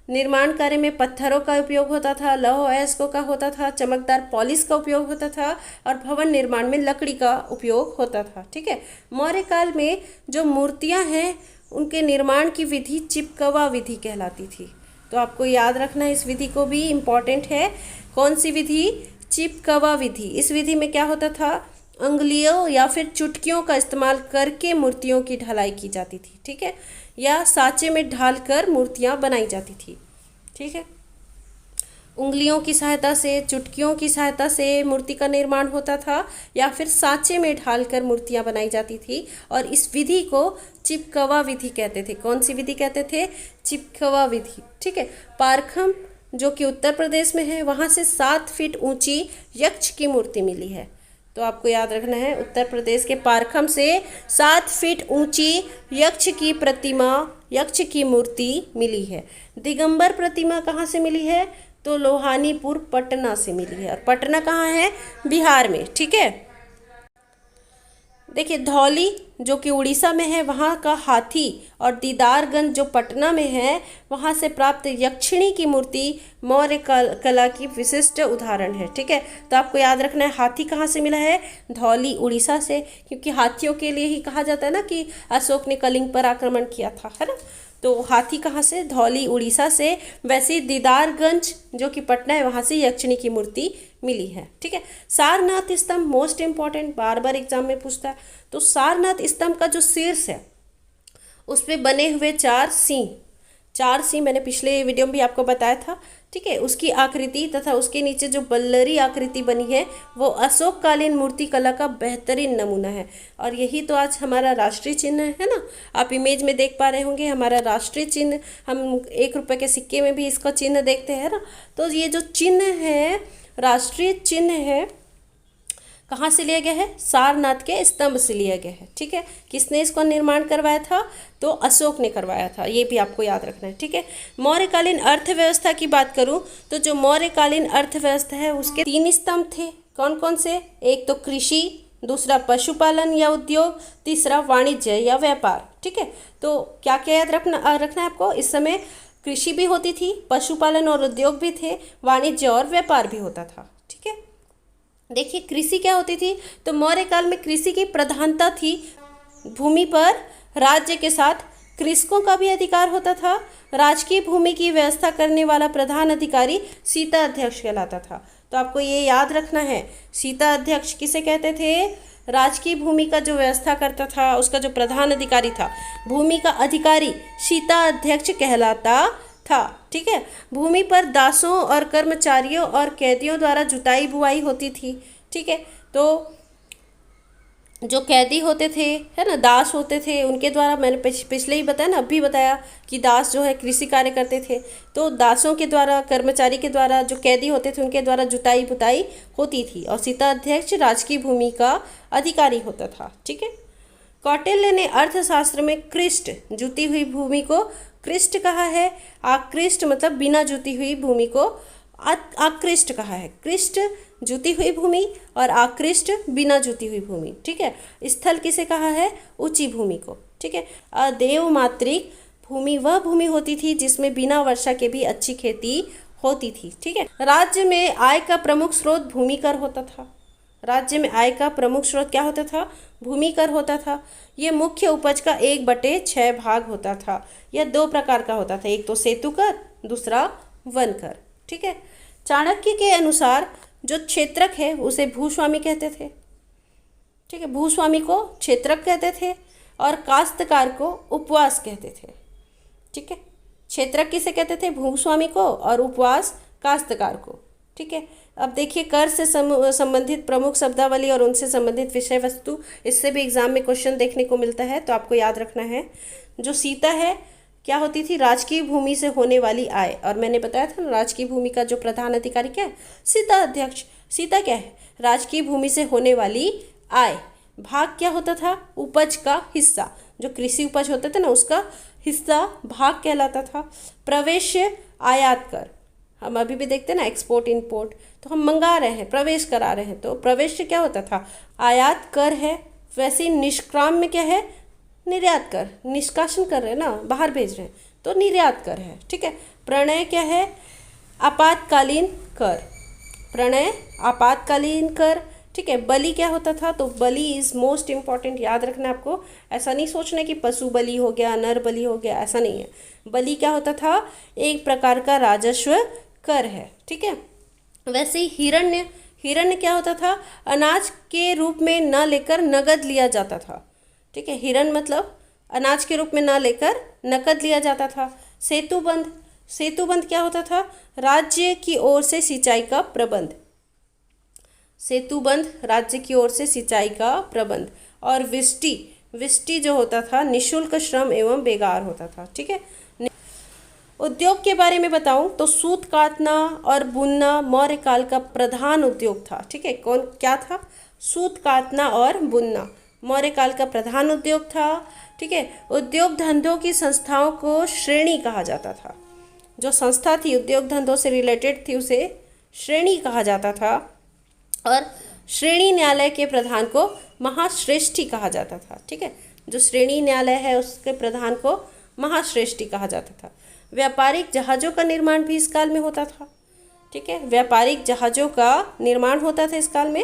निर्माण कार्य में पत्थरों का उपयोग होता था, लौह अयस्कों का होता था, चमकदार पॉलिश का उपयोग होता था और भवन निर्माण में लकड़ी का उपयोग होता था। ठीक है, मौर्य काल में जो मूर्तियां हैं उनके निर्माण की विधि चिपकवा विधि कहलाती थी। तो आपको याद रखना है, इस विधि को भी इम्पॉर्टेंट है। कौन सी विधि? चिपकवा विधि। इस विधि में क्या होता था, अंगुलियों या फिर चुटकियों का इस्तेमाल करके मूर्तियों की ढलाई की जाती थी। ठीक है, या साँचे में ढालकर मूर्तियाँ बनाई जाती थी। ठीक है, उंगलियों की सहायता से, चुटकियों की सहायता से मूर्ति का निर्माण होता था या फिर साँचे में ढालकर मूर्तियाँ बनाई जाती थी और इस विधि को चिपकवा विधि कहते थे। कौन सी विधि कहते थे? चिपकवा विधि। ठीक है, पारखम जो कि उत्तर प्रदेश में है, वहाँ से 7 फीट ऊंची यक्ष की मूर्ति मिली है। तो आपको याद रखना है, उत्तर प्रदेश के पारखम से 7 फीट ऊंची यक्ष की मूर्ति मिली है। दिगंबर प्रतिमा कहाँ से मिली है? तो लोहानीपुर पटना से मिली है। और पटना कहाँ है? बिहार में। ठीक है, देखिए धौली जो कि उड़ीसा में है वहाँ का हाथी और दीदारगंज जो पटना में है वहाँ से प्राप्त यक्षिणी की मूर्ति मौर्य कला की विशिष्ट उदाहरण है। ठीक है, तो आपको याद रखना है हाथी कहाँ से मिला है? धौली उड़ीसा से, क्योंकि हाथियों के लिए ही कहा जाता है ना कि अशोक ने कलिंग पर आक्रमण किया था, है ना। तो हाथी कहाँ से? धौली उड़ीसा से। वैसे ही दीदारगंज जो कि पटना है वहाँ से यक्षिणी की मूर्ति मिली है। ठीक है, सारनाथ स्तंभ मोस्ट इंपॉर्टेंट, बार बार एग्जाम में पूछता है। तो सारनाथ स्तंभ का जो शीर्ष है उस पे बने हुए 4 सिंह मैंने पिछले वीडियो में भी आपको बताया था। ठीक है, उसकी आकृति तथा उसके नीचे जो बल्लरी आकृति बनी है वो अशोककालीन मूर्ति कला का बेहतरीन नमूना है और यही तो आज हमारा राष्ट्रीय चिन्ह है ना। आप इमेज में देख पा रहे होंगे हमारा राष्ट्रीय चिन्ह, हम 1 रुपये के सिक्के में भी इसका चिन्ह देखते हैं ना। तो ये जो चिन्ह है, राष्ट्रीय चिन्ह है, कहाँ से लिया गया है? सारनाथ के स्तंभ से लिया गया है। ठीक है, किसने इसको निर्माण करवाया था? तो अशोक ने करवाया था, ये भी आपको याद रखना है। ठीक है, मौर्यकालीन अर्थव्यवस्था की बात करूँ तो जो मौर्यकालीन अर्थव्यवस्था है उसके 3 स्तंभ थे। कौन कौन से? एक तो कृषि, दूसरा पशुपालन या उद्योग, तीसरा वाणिज्य या व्यापार। ठीक है, तो क्या क्या याद रखना है आपको? इस समय कृषि भी होती थी, पशुपालन और उद्योग भी थे, वाणिज्य और व्यापार भी होता था। ठीक है, देखिए कृषि क्या होती थी? तो मौर्य काल में कृषि की प्रधानता थी। भूमि पर राज्य के साथ कृषकों का भी अधिकार होता था। राजकीय भूमि की व्यवस्था करने वाला प्रधान अधिकारी सीता अध्यक्ष कहलाता था। तो आपको ये याद रखना है, सीता अध्यक्ष किसे कहते थे? राजकीय भूमि का जो व्यवस्था करता था उसका जो प्रधान अधिकारी था, भूमि का अधिकारी सीता अध्यक्ष कहलाता था। ठीक है, भूमि पर दासों और कर्मचारियों और कैदियों द्वारा जुताई बुआई होती थी। ठीक है, तो जो कैदी होते थे, है ना, दास होते थे, उनके द्वारा, मैंने पिछले ही बताया ना, अभी बताया कि दास जो है कृषि कार्य करते थे। तो दासों के द्वारा, कर्मचारी के द्वारा, जो कैदी होते थे उनके द्वारा जुताई बुताई होती थी और सीता अध्यक्ष राजकीय भूमि का अधिकारी होता था। ठीक है, कौटिल्य ने अर्थशास्त्र में कृष्ट, जुती हुई भूमि को कृष्ट कहा है। आकृष्ट मतलब बिना जुती हुई भूमि को आकृष्ट कहा है। कृष्ट जुती हुई भूमि और आकृष्ट बिना जुती हुई भूमि। ठीक है, स्थल किसे कहा है? ऊंची भूमि को। ठीक है, अदेव मात्रिक भूमि वह भूमि होती थी जिसमें बिना वर्षा के भी अच्छी खेती होती थी। ठीक है, राज्य में आय का प्रमुख स्रोत भूमि कर होता था। राज्य में आय का प्रमुख स्रोत क्या होता था? भूमि कर होता था। ये मुख्य उपज का 1/6 भाग होता था। यह 2 प्रकार का होता था, एक तो सेतु कर, दूसरा वन कर। ठीक है, चाणक्य के अनुसार जो क्षेत्रक है उसे भूस्वामी कहते थे। ठीक है, भूस्वामी को क्षेत्रक कहते थे और काश्तकार को उपवास कहते थे। ठीक है, क्षेत्रक किसे कहते थे? भूस्वामी को, और उपवास काश्तकार को। ठीक है, अब देखिए कर से संबंधित प्रमुख शब्दावली और उनसे संबंधित विषय वस्तु, इससे भी एग्जाम में क्वेश्चन देखने को मिलता है। तो आपको याद रखना है, जो सीता है क्या होती थी? राजकीय भूमि से होने वाली आय। और मैंने बताया था ना, राजकीय भूमि का जो प्रधान अधिकारी क्या है? सीता अध्यक्ष। सीता क्या है? राजकीय भूमि से होने वाली आय। भाग क्या होता था? उपज का हिस्सा, जो कृषि उपज होते थे ना उसका हिस्सा भाग कहलाता था। प्रवेश आयात कर, हम अभी भी देखते हैं ना, एक्सपोर्ट इंपोर्ट, तो हम मंगा रहे हैं, प्रवेश करा रहे हैं, तो प्रवेश क्या होता था, आयात कर है। वैसे ही निष्क्राम में क्या है, निर्यात कर, निष्कासन कर रहे हैं ना, बाहर भेज रहे हैं, तो निर्यात कर है। ठीक है। प्रणय क्या है, आपातकालीन कर, प्रणय आपातकालीन कर। ठीक है। बलि क्या होता था, तो बलि इज मोस्ट इम्पॉर्टेंट, याद रखना आपको। ऐसा नहीं सोचना कि पशु बलि हो गया, नर बलि हो गया, ऐसा नहीं है। बलि क्या होता था, एक प्रकार का राजस्व कर है। ठीक है। वैसे ही हिरण्य, हिरण्य क्या होता था, अनाज के रूप में न लेकर नगद लिया जाता था। ठीक है। हिरण मतलब अनाज के रूप में न लेकर नकद लिया जाता था। सेतुबंध, सेतुबंध क्या होता था, राज्य की ओर से सिंचाई का प्रबंध, सेतुबंध राज्य की ओर से सिंचाई का प्रबंध। और विष्टि, विष्टि जो होता था निशुल्क श्रम एवं बेगार होता था। ठीक है। उद्योग के बारे में बताऊं तो सूत काटना और बुनना मौर्य काल का प्रधान उद्योग था। ठीक है। कौन क्या था, सूत काटना और बुनना मौर्य काल का प्रधान उद्योग था। ठीक है। उद्योग धंधों की संस्थाओं को श्रेणी कहा जाता था, जो संस्था थी उद्योग धंधों से रिलेटेड थी उसे श्रेणी कहा जाता था। और श्रेणी न्यायालय के प्रधान को महाश्रेष्ठी कहा जाता था। ठीक है। जो श्रेणी न्यायालय है उसके प्रधान को महाश्रेष्ठी कहा जाता था। व्यापारिक जहाज़ों का निर्माण भी इस काल में होता था। ठीक है। व्यापारिक जहाज़ों का निर्माण होता था इस काल में।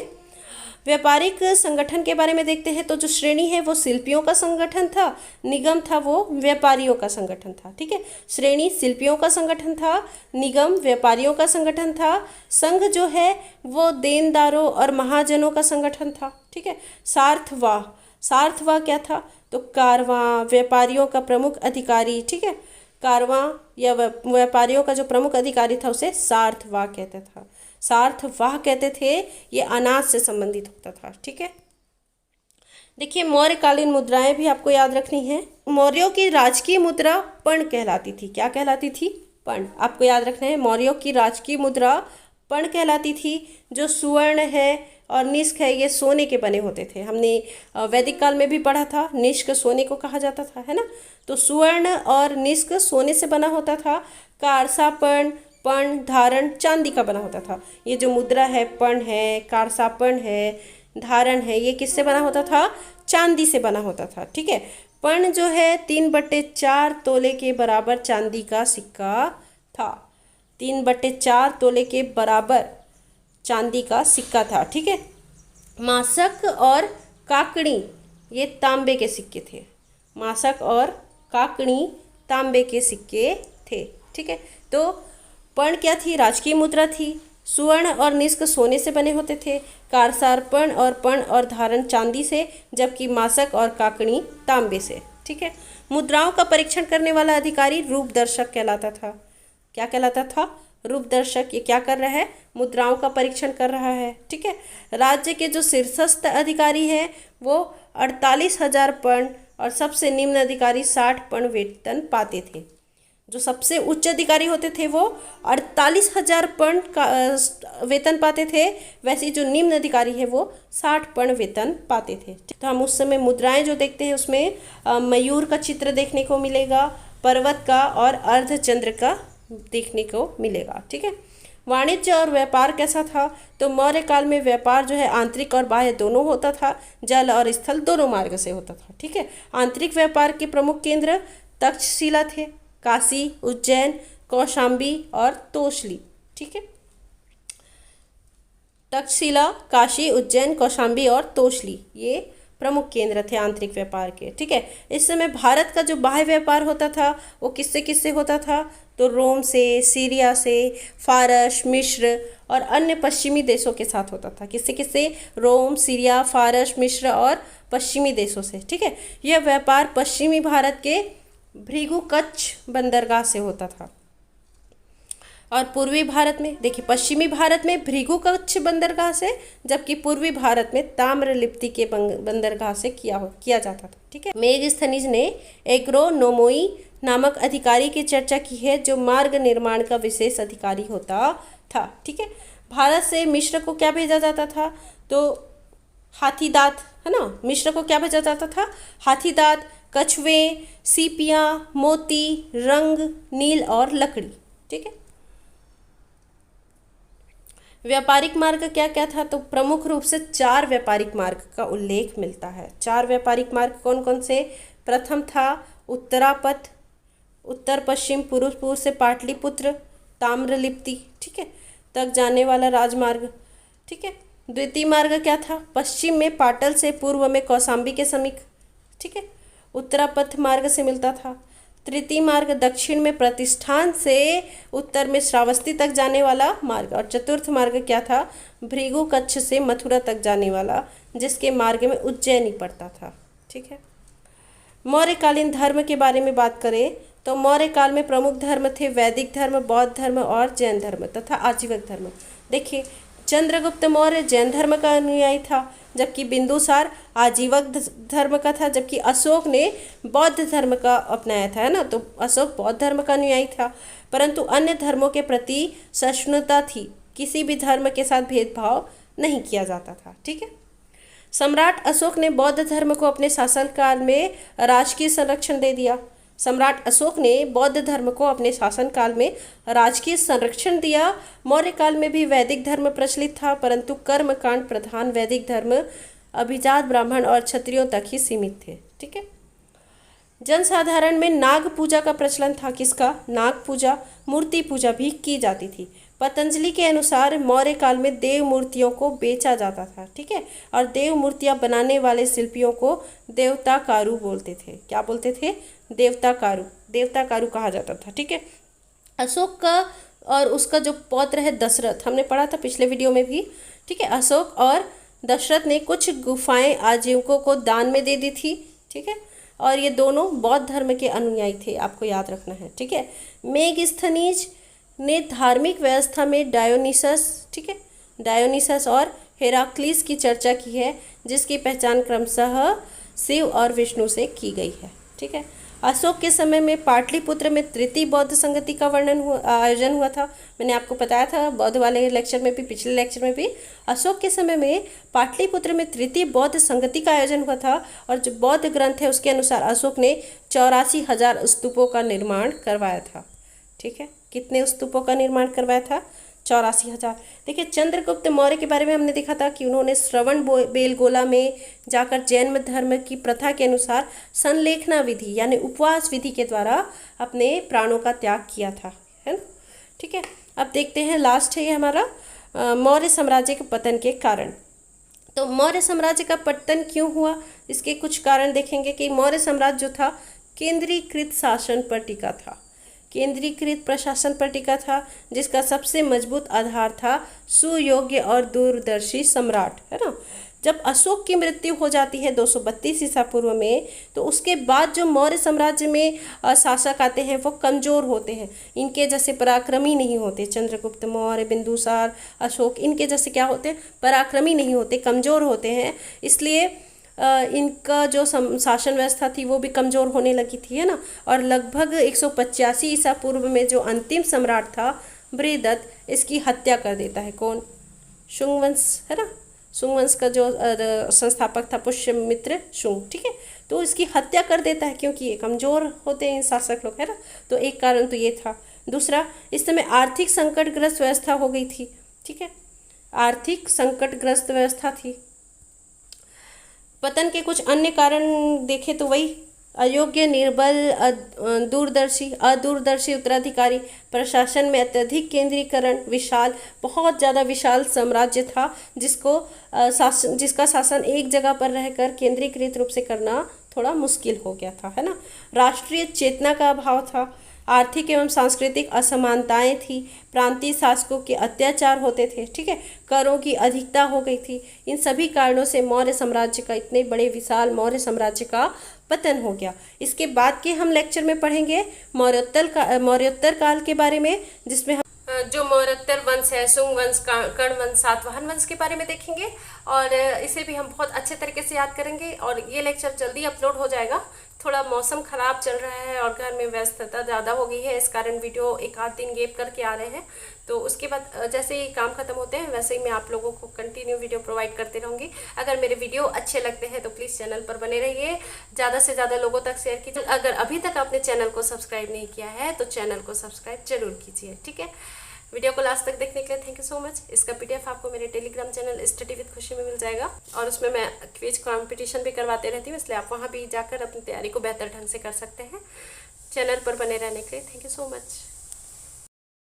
व्यापारिक संगठन के बारे में देखते हैं तो जो श्रेणी है वो शिल्पियों का संगठन था, निगम था वो व्यापारियों का संगठन था। ठीक है। श्रेणी शिल्पियों का संगठन था, निगम व्यापारियों का संगठन था, संघ जो है वो देनदारों और महाजनों का संगठन था। ठीक है। सार्थवाह, सार्थवाह क्या था, तो कारवां व्यापारियों का प्रमुख अधिकारी। ठीक है। कारवां या व्यापारियों का जो प्रमुख अधिकारी था उसे सार्थवाह कहते था, सार्थवाह कहते थे। ये अनाज से संबंधित होता था। ठीक है। देखिए मौर्यकालीन मुद्राएं भी आपको याद रखनी है। मौर्यों की राजकीय मुद्रा पर्ण कहलाती थी। क्या कहलाती थी, पर्ण। आपको याद रखना है मौर्यों की राजकीय मुद्रा पर्ण कहलाती थी। जो सुवर्ण है और निष्क है ये सोने के बने होते थे। हमने वैदिक काल में भी पढ़ा था, निष्क सोने को कहा जाता था, है ना। तो सुवर्ण और निष्क सोने से बना होता था। कारसापर्ण, पर्ण, धारण चांदी का बना होता था। ये जो मुद्रा है, पर्ण है, कारसापर्ण है, धारण है, ये किससे बना होता था, चांदी से बना होता था। ठीक है। पर्ण जो है 3/4 तोले के बराबर चांदी का सिक्का था। 3/4 तोले के बराबर चांदी का सिक्का था। ठीक है। मासक और काकणी ये तांबे के सिक्के थे। मासक और काकणी तांबे के सिक्के थे। ठीक है। तो पर्ण क्या थी, राजकीय मुद्रा थी। सुवर्ण और निष्क सोने से बने होते थे। कारसापर्ण और पर्ण और धारण चांदी से, जबकि मासक और काकणी तांबे से। ठीक है। मुद्राओं का परीक्षण करने वाला अधिकारी रूपदर्शक कहलाता था। क्या कहलाता था, रूपदर्शक। ये क्या कर रहा है, मुद्राओं का परीक्षण कर रहा है। ठीक है। राज्य के जो शीर्षस्थ अधिकारी है वो 48,000 पर्ण और सबसे निम्न अधिकारी 60 पर्ण वेतन पाते थे। जो सबसे उच्च अधिकारी होते थे वो 48,000 पर्ण का वेतन पाते थे। वैसे जो निम्न अधिकारी है वो 60 पर्ण वेतन पाते थे। तो हम उस समय मुद्राएं जो देखते हैं उसमें मयूर का चित्र देखने को मिलेगा, पर्वत का और अर्धचंद्र का देखने को मिलेगा। ठीक है। वाणिज्य और व्यापार कैसा था, तो मौर्य काल में व्यापार जो है आंतरिक और बाह्य दोनों होता था, जल और स्थल दोनों मार्ग से होता था। ठीक है। आंतरिक व्यापार के प्रमुख केंद्र तक्षशिला थे, काशी, उज्जैन, कौशाम्बी और तोशली। ठीक है। तक्षशिला, काशी, उज्जैन, कौशाम्बी और तोशली ये प्रमुख केंद्र थे आंतरिक व्यापार के। ठीक है। इस समय भारत का जो बाह्य व्यापार होता था वो किससे किससे होता था, तो रोम से, सीरिया से, फारस, मिस्र और अन्य पश्चिमी देशों के साथ होता था। किससे किससे, रोम, सीरिया, फारस, मिस्र और पश्चिमी देशों से। ठीक है। यह व्यापार पश्चिमी भारत के भृगु कच्छ बंदरगाह से होता था। और पूर्वी भारत में देखिए, पश्चिमी भारत में भृगु कच्छ बंदरगाह से, जबकि पूर्वी भारत में ताम्रलिप्ति के बंदरगाह से किया जाता था। ठीक है। मेगस्थनीज ने एग्रोनोमोई नामक अधिकारी की चर्चा की है जो मार्ग निर्माण का विशेष अधिकारी होता था। ठीक है। भारत से मिस्र को क्या भेजा जाता था, तो हाथी दांत, है ना। मिस्र को क्या भेजा जाता था, हाथी दांत, कछुए, सीपियाँ, मोती, रंग, नील और लकड़ी। ठीक है। व्यापारिक मार्ग क्या क्या था, तो प्रमुख रूप से 4 व्यापारिक मार्ग का उल्लेख मिलता है। 4 व्यापारिक मार्ग कौन कौन से? प्रथम था उत्तरापथ, उत्तर पश्चिम पुरुषपुर से पाटलिपुत्र ताम्रलिप्ति, ठीक है, तक जाने वाला राजमार्ग, ठीक है। द्वितीय मार्ग क्या था? पश्चिम में पाटल से पूर्व में कौशाम्बी के समीप, ठीक है, उत्तरापथ मार्ग से मिलता था। तृतीय मार्ग दक्षिण में प्रतिष्ठान से उत्तर में श्रावस्ती तक जाने वाला मार्ग। और चतुर्थ मार्ग क्या था? भृगु कच्छ से मथुरा तक जाने वाला, जिसके मार्ग में उज्जैनी पड़ता था, ठीक है। मौर्यकालीन धर्म के बारे में बात करें तो मौर्य काल में प्रमुख धर्म थे वैदिक धर्म, बौद्ध धर्म और जैन धर्म तथा आजीवक धर्म। देखिए, चंद्रगुप्त मौर्य जैन धर्म का अनुयायी था, जबकि बिंदुसार आजीवक धर्म का था, जबकि अशोक ने बौद्ध धर्म का अपनाया था, है ना। तो अशोक बौद्ध धर्म का अनुयायी था, परंतु अन्य धर्मों के प्रति सहिष्णुता थी, किसी भी धर्म के साथ भेदभाव नहीं किया जाता था, ठीक है। सम्राट अशोक ने बौद्ध धर्म को अपने शासनकाल में राजकीय संरक्षण दे दिया। सम्राट अशोक ने बौद्ध धर्म को अपने शासनकाल में राजकीय संरक्षण दिया। मौर्य काल में भी वैदिक धर्म प्रचलित था, परंतु कर्मकांड प्रधान वैदिक धर्म अभिजात ब्राह्मण और क्षत्रियों तक ही सीमित थे, ठीक है। जनसाधारण में नाग पूजा का प्रचलन था। किसका? नाग पूजा, मूर्ति पूजा भी की जाती थी। पतंजलि के अनुसार मौर्य काल में देव मूर्तियों को बेचा जाता था, ठीक है, और देव मूर्तियां बनाने वाले शिल्पियों को देवताकारु बोलते थे। क्या बोलते थे? देवताकारु, देवताकारु कहा जाता था, ठीक है। अशोक का और उसका जो पौत्र है दशरथ, हमने पढ़ा था पिछले वीडियो में भी, ठीक है। अशोक और दशरथ ने कुछ गुफाएं आजीवकों को दान में दे दी थी, ठीक है, और ये दोनों बौद्ध धर्म के अनुयायी थे, आपको याद रखना है, ठीक है। मेगस्थनीज ने धार्मिक व्यवस्था में डायोनिसस, ठीक है, डायोनिसस और हेराक्लिस की चर्चा की है, जिसकी पहचान क्रमशः शिव और विष्णु से की गई है, ठीक है। अशोक के समय में पाटलिपुत्र में तृतीय बौद्ध संगति का आयोजन हुआ था। मैंने आपको बताया था बौद्ध वाले लेक्चर में भी, पिछले लेक्चर में भी, अशोक के समय में पाटलिपुत्र में तृतीय बौद्ध संगति का आयोजन हुआ था। और जो बौद्ध ग्रंथ है उसके अनुसार अशोक ने 84,000 स्तूपों का निर्माण करवाया था, ठीक है। कितने स्तूपों का निर्माण करवाया था? 84,000। देखिए, चंद्रगुप्त मौर्य के बारे में हमने देखा था कि उन्होंने श्रवण बेलगोला में जाकर जैन धर्म की प्रथा के अनुसार संलेखना विधि यानी उपवास विधि के द्वारा अपने प्राणों का त्याग किया था, है ना, ठीक है। अब देखते हैं, लास्ट है ये हमारा मौर्य साम्राज्य के पतन के कारण। तो मौर्य साम्राज्य का पतन क्यों हुआ, इसके कुछ कारण देखेंगे कि मौर्य साम्राज्य जो था केंद्रीकृत शासन पर टिका था, केंद्रीकृत प्रशासन पर टिका था, जिसका सबसे मजबूत आधार था सुयोग्य और दूरदर्शी सम्राट, है ना। जब अशोक की मृत्यु हो जाती है 232 ईसा पूर्व में, तो उसके बाद जो मौर्य साम्राज्य में शासक आते हैं वो कमज़ोर होते हैं, इनके जैसे पराक्रमी नहीं होते। चंद्रगुप्त मौर्य, बिंदुसार, अशोक, इनके जैसे क्या होते हैं? पराक्रमी नहीं होते, कमज़ोर होते हैं। इसलिए इनका जो शासन व्यवस्था थी वो भी कमज़ोर होने लगी थी, है ना। और लगभग 185 ईसा पूर्व में जो अंतिम सम्राट था बृहदत्त, इसकी हत्या कर देता है। कौन? शुंगवंश, है ना। शुंगवंश का जो संस्थापक था पुष्यमित्र शुंग, ठीक है। तो इसकी हत्या कर देता है क्योंकि ये कमज़ोर होते हैं शासक लोग, है ना। तो एक कारण तो ये था। दूसरा, इस समय आर्थिक संकटग्रस्त व्यवस्था हो गई थी, ठीक है, आर्थिक संकटग्रस्त व्यवस्था थी। पतन के कुछ अन्य कारण देखें तो वही अयोग्य, निर्बल, अदूरदर्शी उत्तराधिकारी, प्रशासन में अत्यधिक केंद्रीकरण, विशाल, बहुत ज़्यादा विशाल साम्राज्य था जिसका शासन एक जगह पर रहकर केंद्रीकृत रूप से करना थोड़ा मुश्किल हो गया था, है ना। राष्ट्रीय चेतना का अभाव था, आर्थिक एवं सांस्कृतिक असमानताएं थी, प्रांतीय शासकों के अत्याचार होते थे, ठीक है, करों की अधिकता हो गई थी। इन सभी कारणों से मौर्य साम्राज्य का, इतने बड़े विशाल मौर्य साम्राज्य का पतन हो गया। इसके बाद के हम लेक्चर में पढ़ेंगे मौर्योत्तर काल के बारे में, जिसमें जो मौर्योत्तर वंश है, शुंग वंश, कर्ण वंश, सातवाहन वंश के बारे में देखेंगे, और इसे भी हम बहुत अच्छे तरीके से याद करेंगे। और ये लेक्चर जल्दी अपलोड हो जाएगा। थोड़ा मौसम ख़राब चल रहा है और घर में व्यस्तता ज़्यादा हो गई है, इस कारण वीडियो एक आध दिन गैप करके आ रहे हैं। तो उसके बाद जैसे ही काम खत्म होते हैं वैसे ही मैं आप लोगों को कंटिन्यू वीडियो प्रोवाइड करते रहूँगी। अगर मेरे वीडियो अच्छे लगते हैं तो प्लीज़ चैनल पर बने रहिए, ज़्यादा से ज़्यादा लोगों तक शेयर कीजिए। अगर अभी तक आपने चैनल को सब्सक्राइब नहीं किया है तो चैनल को सब्सक्राइब जरूर कीजिए, ठीक है। वीडियो को लास्ट तक देखने के लिए थैंक यू सो मच। इसका PDF आपको मेरे टेलीग्राम चैनल स्टडी विद खुशी में मिल जाएगा, और उसमें मैं क्विज कंपटीशन भी करवाते रहती हूँ, इसलिए आप वहाँ भी जाकर अपनी तैयारी को बेहतर ढंग से कर सकते हैं। चैनल पर बने रहने के लिए थैंक यू सो मच।